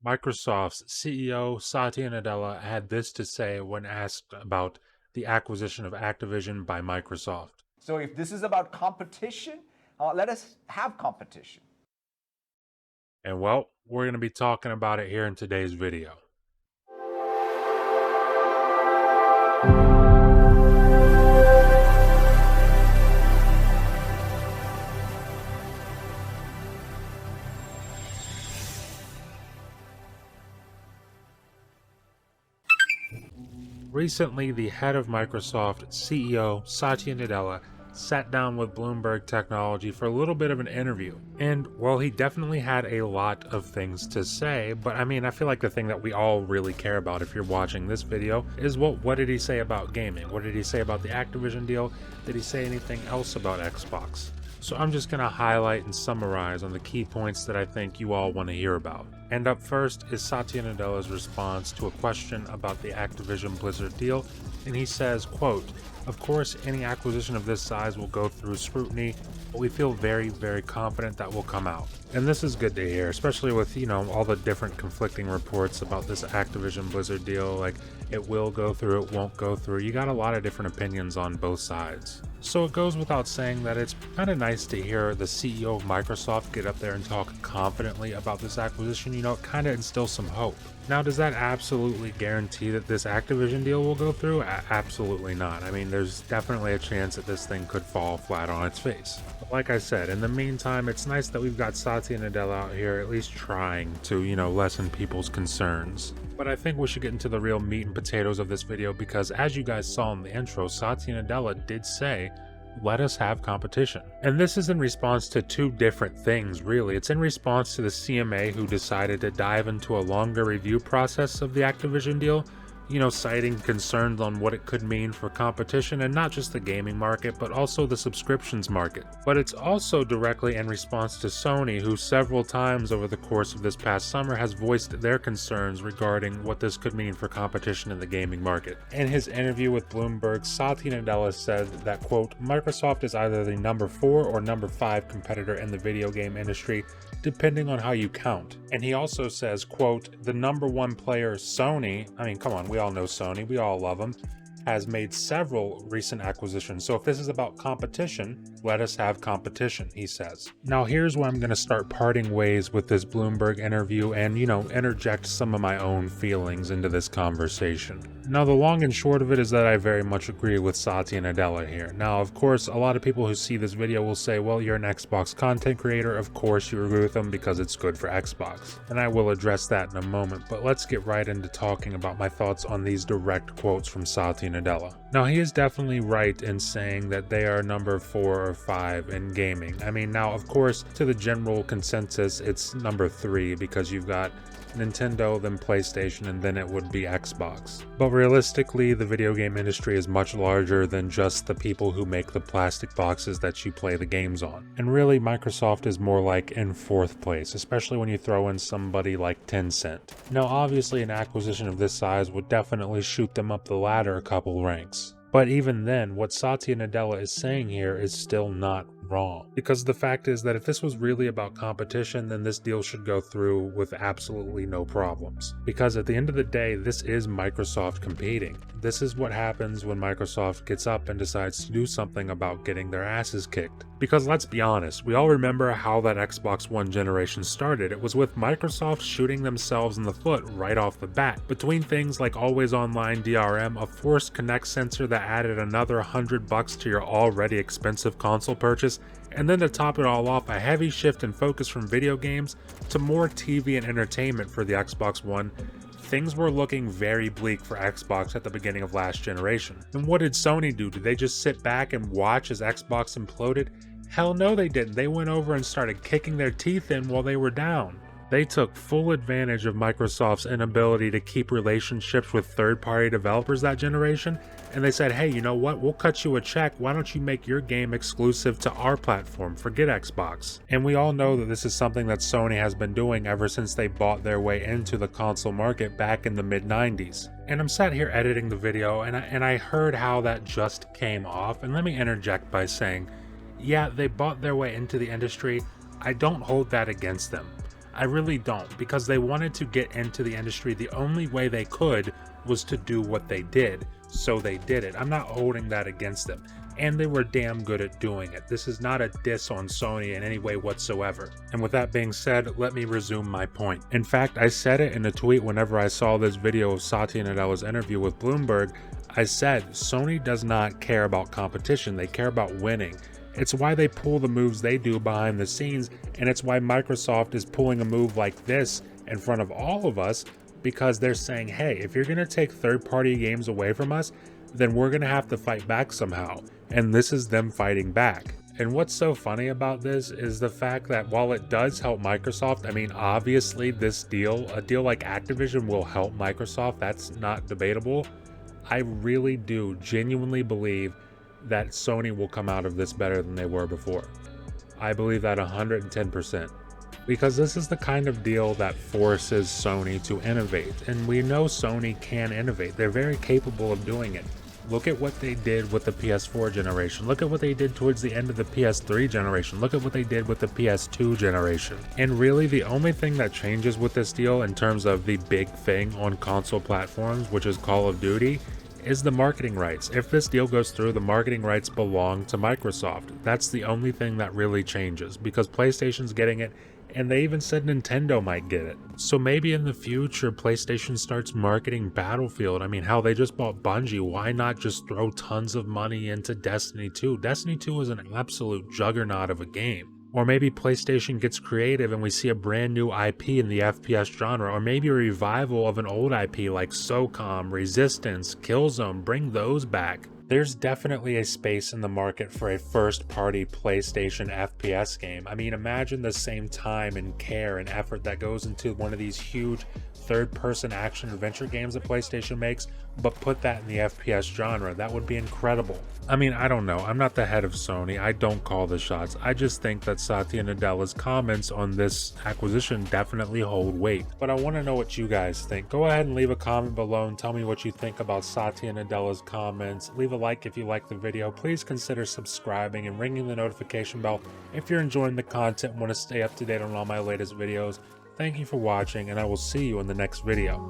Microsoft's CEO Satya Nadella had this to say when asked about the acquisition of Activision by Microsoft. So if this is about competition, let us have competition. And well, we're going to be talking about it here in today's video. Recently, the head of Microsoft, CEO Satya Nadella, sat down with Bloomberg Technology for a little bit of an interview. And well, he definitely had a lot of things to say, but I feel like the thing that we all really care about if you're watching this video is what did he say about gaming? What did he say about the Activision deal? Did he say anything else about Xbox? So I'm just going to highlight and summarize on the key points that I think you all want to hear about. And up first is Satya Nadella's response to a question about the Activision Blizzard deal, and he says, quote, "Of course, any acquisition of this size will go through scrutiny, but we feel very, very confident that will come out." And this is good to hear, especially with, all the different conflicting reports about this Activision Blizzard deal, like it will go through, it won't go through. You got a lot of different opinions on both sides. So it goes without saying that it's kind of nice to hear the CEO of Microsoft get up there and talk confidently about this acquisition. It kind of instills some hope. Now, does that absolutely guarantee that this Activision deal will go through? Absolutely not. There's definitely a chance that this thing could fall flat on its face. But like I said, in the meantime, it's nice that we've got Satya Nadella out here at least trying to, lessen people's concerns. But I think we should get into the real meat and potatoes of this video because as you guys saw in the intro, Satya Nadella did say, let us have competition. And this is in response to two different things, really. It's in response to the CMA who decided to dive into a longer review process of the Activision deal, citing concerns on what it could mean for competition and not just the gaming market, but also the subscriptions market. But it's also directly in response to Sony, who several times over the course of this past summer has voiced their concerns regarding what this could mean for competition in the gaming market. In his interview with Bloomberg, Satya Nadella said that, quote, "Microsoft is either the number 4 or number 5 competitor in the video game industry, depending on how you count." And he also says, quote, "The number 1 player, Sony," come on, we all know Sony, we all love them, "has made several recent acquisitions. So if this is about competition, let us have competition," he says. Now here's where I'm going to start parting ways with this Bloomberg interview and, interject some of my own feelings into this conversation. Now the long and short of it is that I very much agree with Satya Nadella here. Now of course, a lot of people who see this video will say, well, you're an Xbox content creator, of course you agree with them because it's good for Xbox. And I will address that in a moment, but let's get right into talking about my thoughts on these direct quotes from Satya Nadella. Now he is definitely right in saying that they are number 4 or 5 in gaming. Now of course to the general consensus it's number 3 because you've got Nintendo, then PlayStation, and then it would be Xbox. But realistically, the video game industry is much larger than just the people who make the plastic boxes that you play the games on. And really, Microsoft is more like in 4th place, especially when you throw in somebody like Tencent. Now obviously an acquisition of this size would definitely shoot them up the ladder a couple ranks. But even then, what Satya Nadella is saying here is still not wrong. Because the fact is that if this was really about competition, then this deal should go through with absolutely no problems. Because at the end of the day, this is Microsoft competing. This is what happens when Microsoft gets up and decides to do something about getting their asses kicked. Because let's be honest, we all remember how that Xbox One generation started. It was with Microsoft shooting themselves in the foot right off the bat. Between things like always online DRM, a forced connect sensor that added another $100 to your already expensive console purchase, and then to top it all off, a heavy shift in focus from video games to more TV and entertainment for the Xbox One, things were looking very bleak for Xbox at the beginning of last generation. And what did Sony do? Did they just sit back and watch as Xbox imploded? Hell no they didn't. They went over and started kicking their teeth in while they were down. They took full advantage of Microsoft's inability to keep relationships with third-party developers that generation, and they said, hey, you know what, we'll cut you a check, why don't you make your game exclusive to our platform, forget Xbox. And we all know that this is something that Sony has been doing ever since they bought their way into the console market back in the mid-90s. And I'm sat here editing the video, and I heard how that just came off, and let me interject by saying, yeah, they bought their way into the industry. I don't hold that against them. I really don't, because they wanted to get into the industry. The only way they could was to do what they did, so they did it. I'm not holding that against them, and they were damn good at doing it. This is not a diss on Sony in any way whatsoever. And with that being said, let me resume my point. In fact, I said it in a tweet whenever I saw this video of Satya Nadella's interview with Bloomberg. I said, Sony does not care about competition, they care about winning. It's why they pull the moves they do behind the scenes, and it's why Microsoft is pulling a move like this in front of all of us, because they're saying, hey, if you're going to take third-party games away from us, then we're going to have to fight back somehow. And this is them fighting back. And what's so funny about this is the fact that while it does help Microsoft, I mean, obviously this deal, a deal like Activision, will help Microsoft. That's not debatable. I really do genuinely believe that Sony will come out of this better than they were before. I believe that 110%. Because this is the kind of deal that forces Sony to innovate. And we know Sony can innovate. They're very capable of doing it. Look at what they did with the PS4 generation. Look at what they did towards the end of the PS3 generation. Look at what they did with the PS2 generation. And really, the only thing that changes with this deal in terms of the big thing on console platforms, which is Call of Duty, is the marketing rights. If this deal goes through, the marketing rights belong to Microsoft. That's the only thing that really changes, because PlayStation's getting it, and they even said Nintendo might get it. So maybe in the future, PlayStation starts marketing Battlefield. I mean, hell, they just bought Bungie. Why not just throw tons of money into Destiny 2? Destiny 2 is an absolute juggernaut of a game. Or maybe PlayStation gets creative and we see a brand new IP in the FPS genre, or maybe a revival of an old IP like SOCOM, Resistance, Killzone, bring those back. There's definitely a space in the market for a first-party PlayStation FPS game. I mean, imagine the same time and care and effort that goes into one of these huge third-person action-adventure games that PlayStation makes, but put that in the FPS genre. That would be incredible. I mean, I don't know. I'm not the head of Sony. I don't call the shots. I just think that Satya Nadella's comments on this acquisition definitely hold weight. But I want to know what you guys think. Go ahead and leave a comment below and tell me what you think about Satya Nadella's comments. Leave a like if you like the video. Please consider subscribing and ringing the notification bell if you're enjoying the content and want to stay up to date on all my latest videos. Thank you for watching, and I will see you in the next video.